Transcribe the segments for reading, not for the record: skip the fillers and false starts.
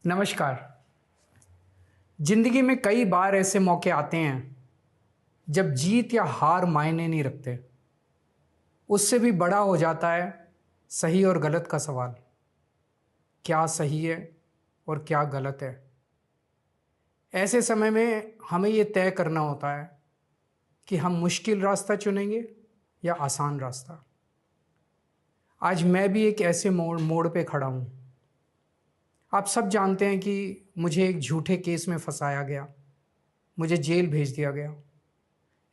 नमस्कार। जिंदगी में कई बार ऐसे मौके आते हैं जब जीत या हार मायने नहीं रखते। उससे भी बड़ा हो जाता है सही और गलत का सवाल। क्या सही है और क्या गलत है? ऐसे समय में हमें ये तय करना होता है कि हम मुश्किल रास्ता चुनेंगे या आसान रास्ता। आज मैं भी एक ऐसे मोड़ पे खड़ा हूँ। आप सब जानते हैं कि मुझे एक झूठे केस में फंसाया गया, मुझे जेल भेज दिया गया,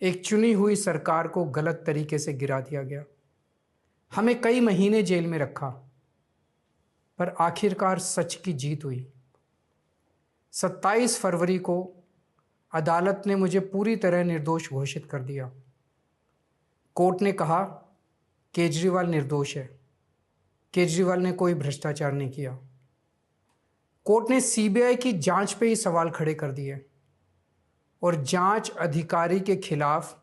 एक चुनी हुई सरकार को गलत तरीके से गिरा दिया गया, हमें कई महीने जेल में रखा, पर आखिरकार सच की जीत हुई। 27 फरवरी को अदालत ने मुझे पूरी तरह निर्दोष घोषित कर दिया। कोर्ट ने कहा केजरीवाल निर्दोष है, केजरीवाल ने कोई भ्रष्टाचार नहीं किया। कोर्ट ने सीबीआई की जांच पे ही सवाल खड़े कर दिए और जांच अधिकारी के खिलाफ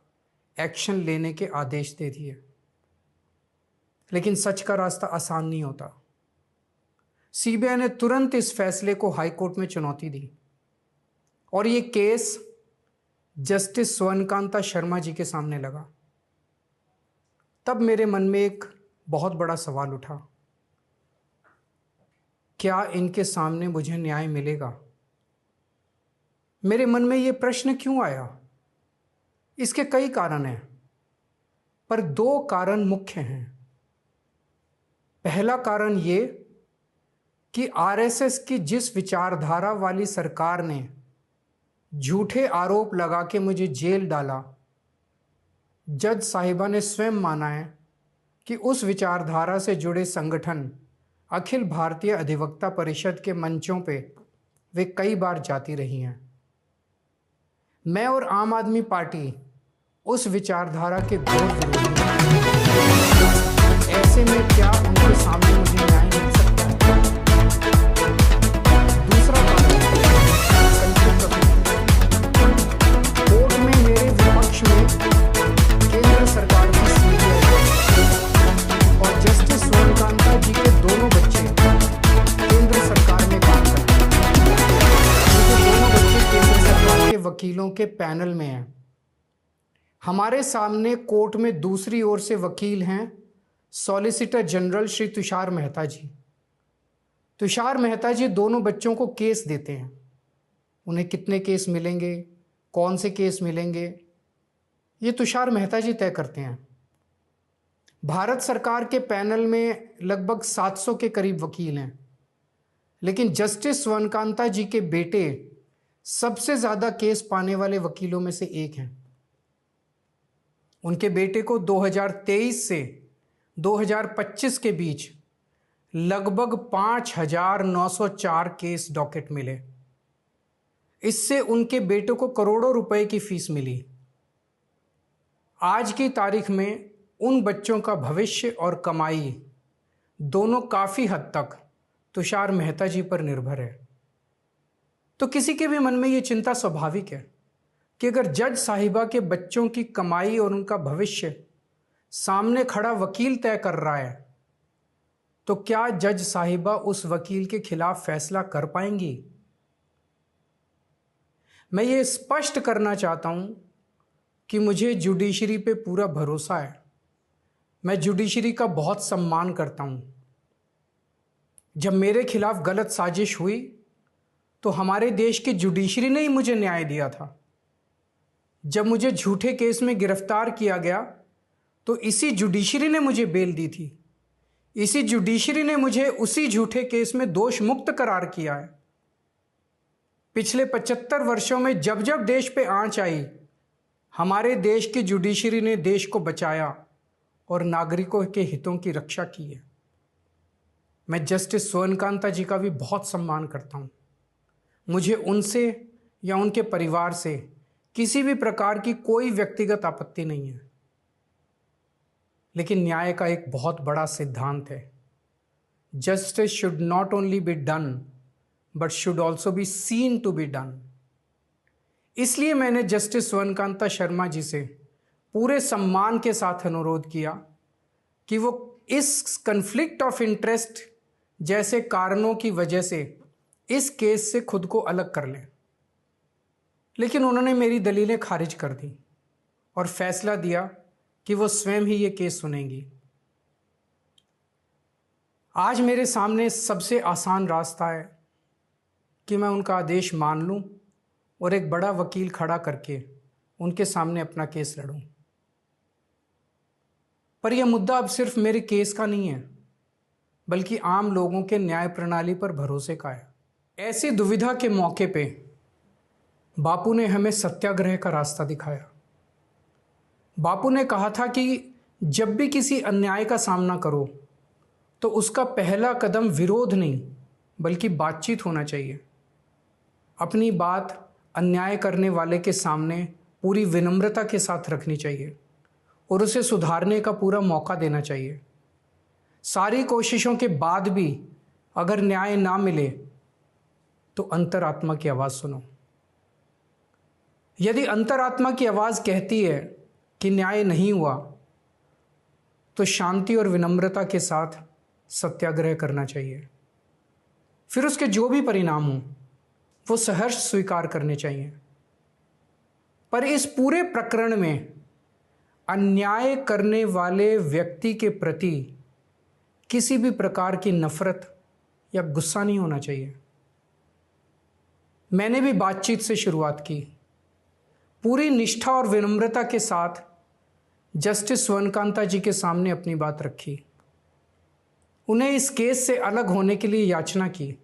एक्शन लेने के आदेश दे दिए। लेकिन सच का रास्ता आसान नहीं होता। सीबीआई ने तुरंत इस फैसले को हाई कोर्ट में चुनौती दी और ये केस जस्टिस स्वर्णकांता शर्मा जी के सामने लगा। तब मेरे मन में एक बहुत बड़ा सवाल उठा, क्या इनके सामने मुझे न्याय मिलेगा? मेरे मन में ये प्रश्न क्यों आया? इसके कई कारण हैं, पर दो कारण मुख्य हैं। पहला कारण ये कि आरएसएस की जिस विचारधारा वाली सरकार ने झूठे आरोप लगा के मुझे जेल डाला, जज साहिबा ने स्वयं माना है कि उस विचारधारा से जुड़े संगठन अखिल भारतीय अधिवक्ता परिषद के मंचों पे वे कई बार जाती रही हैं। मैं और आम आदमी पार्टी उस विचारधारा के घोर विरोधी हैं। ऐसे में क्या उनके सामने मुझे न्याय मिल सकता है? दूसरा कारण कोर्ट में मेरे विपक्ष में केंद्र सरकार की सीबीआई और जस्टिस स्वर्णकांता जी के दोनों बच्चे केंद्र सरकार में काम करते हैं। दोनों बच्चे केंद्र सरकार के वकीलों के पैनल में हैं। हमारे सामने कोर्ट में दूसरी ओर से वकील हैं सॉलिसिटर जनरल श्री तुषार मेहता जी। तुषार मेहता जी दोनों बच्चों को केस देते हैं। उन्हें कितने केस मिलेंगे, कौन से केस मिलेंगे, ये तुषार मेहता जी तय करते हैं। भारत सरकार के पैनल में लगभग 700 के करीब वकील हैं, लेकिन जस्टिस स्वर्णकांता जी के बेटे सबसे ज़्यादा केस पाने वाले वकीलों में से एक हैं। उनके बेटे को 2023 से 2025 के बीच लगभग 5,904 केस डॉकेट मिले। इससे उनके बेटे को करोड़ों रुपए की फीस मिली। आज की तारीख में उन बच्चों का भविष्य और कमाई दोनों काफ़ी हद तक तुषार मेहता जी पर निर्भर है। तो किसी के भी मन में ये चिंता स्वाभाविक है कि अगर जज साहिबा के बच्चों की कमाई और उनका भविष्य सामने खड़ा वकील तय कर रहा है, तो क्या जज साहिबा उस वकील के खिलाफ फैसला कर पाएंगी? मैं ये स्पष्ट करना चाहता हूं कि मुझे जुडिशरी पे पूरा भरोसा है। मैं जुडिशरी का बहुत सम्मान करता हूं। जब मेरे खिलाफ गलत साजिश हुई तो हमारे देश की जुडिशरी ने ही मुझे न्याय दिया था। जब मुझे झूठे केस में गिरफ्तार किया गया तो इसी जुडिशरी ने मुझे बेल दी थी। इसी जुडिशरी ने मुझे उसी झूठे केस में दोष मुक्त करार किया है। पिछले 75 वर्षों में जब जब देश पे आंच आई, हमारे देश की जुडिशरी ने देश को बचाया और नागरिकों के हितों की रक्षा की है। मैं जस्टिस स्वर्णकांता जी का भी बहुत सम्मान करता हूँ। मुझे उनसे या उनके परिवार से किसी भी प्रकार की कोई व्यक्तिगत आपत्ति नहीं है। लेकिन न्याय का एक बहुत बड़ा सिद्धांत है, justice should not only be done but should also be seen to be done. इसलिए मैंने जस्टिस स्वर्णकांता शर्मा जी से पूरे सम्मान के साथ अनुरोध किया कि वो इस कन्फ्लिक्ट ऑफ इंटरेस्ट जैसे कारणों की वजह से इस केस से खुद को अलग कर लें, लेकिन उन्होंने मेरी दलीलें खारिज कर दी और फैसला दिया कि वो स्वयं ही ये केस सुनेंगी। आज मेरे सामने सबसे आसान रास्ता है कि मैं उनका आदेश मान लूं और एक बड़ा वकील खड़ा करके उनके सामने अपना केस लड़ूं। पर यह मुद्दा अब सिर्फ मेरे केस का नहीं है, बल्कि आम लोगों के न्याय प्रणाली पर भरोसे का है। ऐसी दुविधा के मौके पे बापू ने हमें सत्याग्रह का रास्ता दिखाया। बापू ने कहा था कि जब भी किसी अन्याय का सामना करो तो उसका पहला कदम विरोध नहीं बल्कि बातचीत होना चाहिए। अपनी बात अन्याय करने वाले के सामने पूरी विनम्रता के साथ रखनी चाहिए और उसे सुधारने का पूरा मौका देना चाहिए। सारी कोशिशों के बाद भी अगर न्याय ना मिले तो अंतरात्मा की आवाज़ सुनो। यदि अंतरात्मा की आवाज़ कहती है कि न्याय नहीं हुआ, तो शांति और विनम्रता के साथ सत्याग्रह करना चाहिए। फिर उसके जो भी परिणाम हों वो सहर्ष स्वीकार करने चाहिए। पर इस पूरे प्रकरण में अन्याय करने वाले व्यक्ति के प्रति किसी भी प्रकार की नफरत या गुस्सा नहीं होना चाहिए। मैंने भी बातचीत से शुरुआत की, पूरी निष्ठा और विनम्रता के साथ जस्टिस स्वर्णकांता जी के सामने अपनी बात रखी। उन्हें इस केस से अलग होने के लिए याचना की।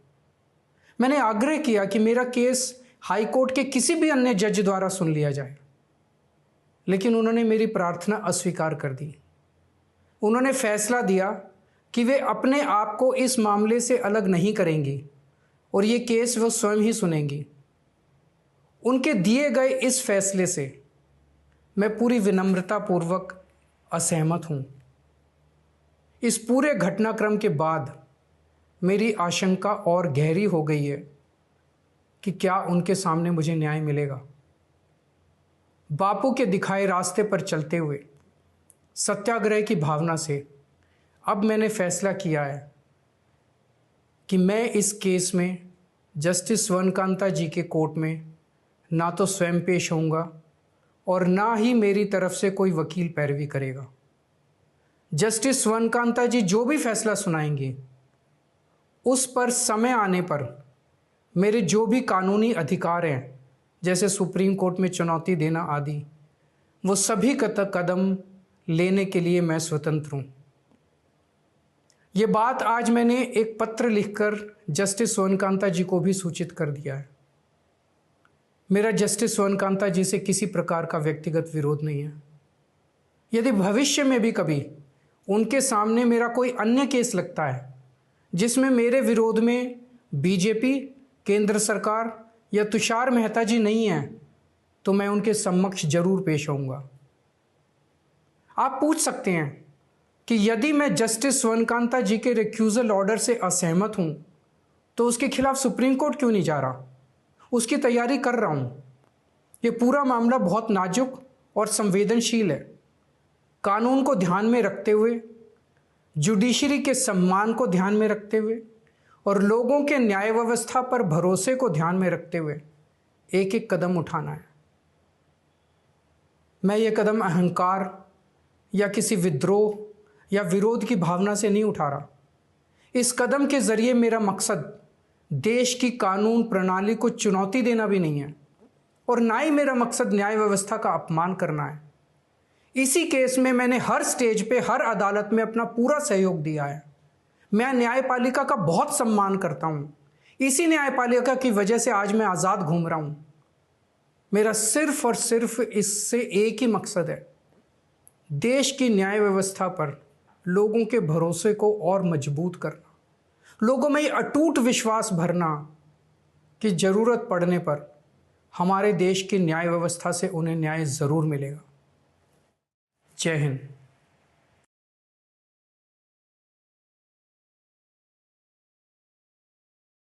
मैंने आग्रह किया कि मेरा केस हाई कोर्ट के किसी भी अन्य जज द्वारा सुन लिया जाए, लेकिन उन्होंने मेरी प्रार्थना अस्वीकार कर दी। उन्होंने फैसला दिया कि वे अपने आप को इस मामले से अलग नहीं करेंगी और ये केस वो स्वयं ही सुनेंगी। उनके दिए गए इस फैसले से मैं पूरी विनम्रता पूर्वक असहमत हूँ। इस पूरे घटनाक्रम के बाद मेरी आशंका और गहरी हो गई है कि क्या उनके सामने मुझे न्याय मिलेगा। बापू के दिखाए रास्ते पर चलते हुए सत्याग्रह की भावना से अब मैंने फैसला किया है कि मैं इस केस में जस्टिस स्वर्णकांता जी के कोर्ट में ना तो स्वयं पेश होऊंगा और ना ही मेरी तरफ से कोई वकील पैरवी करेगा। जस्टिस स्वर्णकांता जी जो भी फैसला सुनाएंगे उस पर समय आने पर मेरे जो भी कानूनी अधिकार हैं, जैसे सुप्रीम कोर्ट में चुनौती देना आदि, वो सभी कदम लेने के लिए मैं स्वतंत्र हूँ। ये बात आज मैंने एक पत्र लिखकर जस्टिस स्वर्णकांता जी को भी सूचित कर दिया है। मेरा जस्टिस स्वर्णकांता जी से किसी प्रकार का व्यक्तिगत विरोध नहीं है। यदि भविष्य में भी कभी उनके सामने मेरा कोई अन्य केस लगता है जिसमें मेरे विरोध में बीजेपी, केंद्र सरकार या तुषार मेहता जी नहीं हैं, तो मैं उनके समक्ष जरूर पेश होऊंगा। आप पूछ सकते हैं कि यदि मैं जस्टिस स्वर्णकांता जी के रिक्यूजल ऑर्डर से असहमत हूं तो उसके खिलाफ सुप्रीम कोर्ट क्यों नहीं जा रहा? उसकी तैयारी कर रहा हूं। ये पूरा मामला बहुत नाजुक और संवेदनशील है। कानून को ध्यान में रखते हुए, जुडिशरी के सम्मान को ध्यान में रखते हुए और लोगों के न्याय व्यवस्था पर भरोसे को ध्यान में रखते हुए एक एक कदम उठाना है। मैं ये कदम अहंकार या किसी विद्रोह या विरोध की भावना से नहीं उठा रहा। इस कदम के जरिए मेरा मकसद देश की कानून प्रणाली को चुनौती देना भी नहीं है और ना ही मेरा मकसद न्याय व्यवस्था का अपमान करना है। इसी केस में मैंने हर स्टेज पे, हर अदालत में अपना पूरा सहयोग दिया है। मैं न्यायपालिका का बहुत सम्मान करता हूँ। इसी न्यायपालिका की वजह से आज मैं आज़ाद घूम रहा हूँ। मेरा सिर्फ और सिर्फ इससे एक ही मकसद है, देश की न्याय व्यवस्था पर लोगों के भरोसे को और मजबूत करना, लोगों में ये अटूट विश्वास भरना कि ज़रूरत पड़ने पर हमारे देश की न्याय व्यवस्था से उन्हें न्याय ज़रूर मिलेगा। जय हिंद।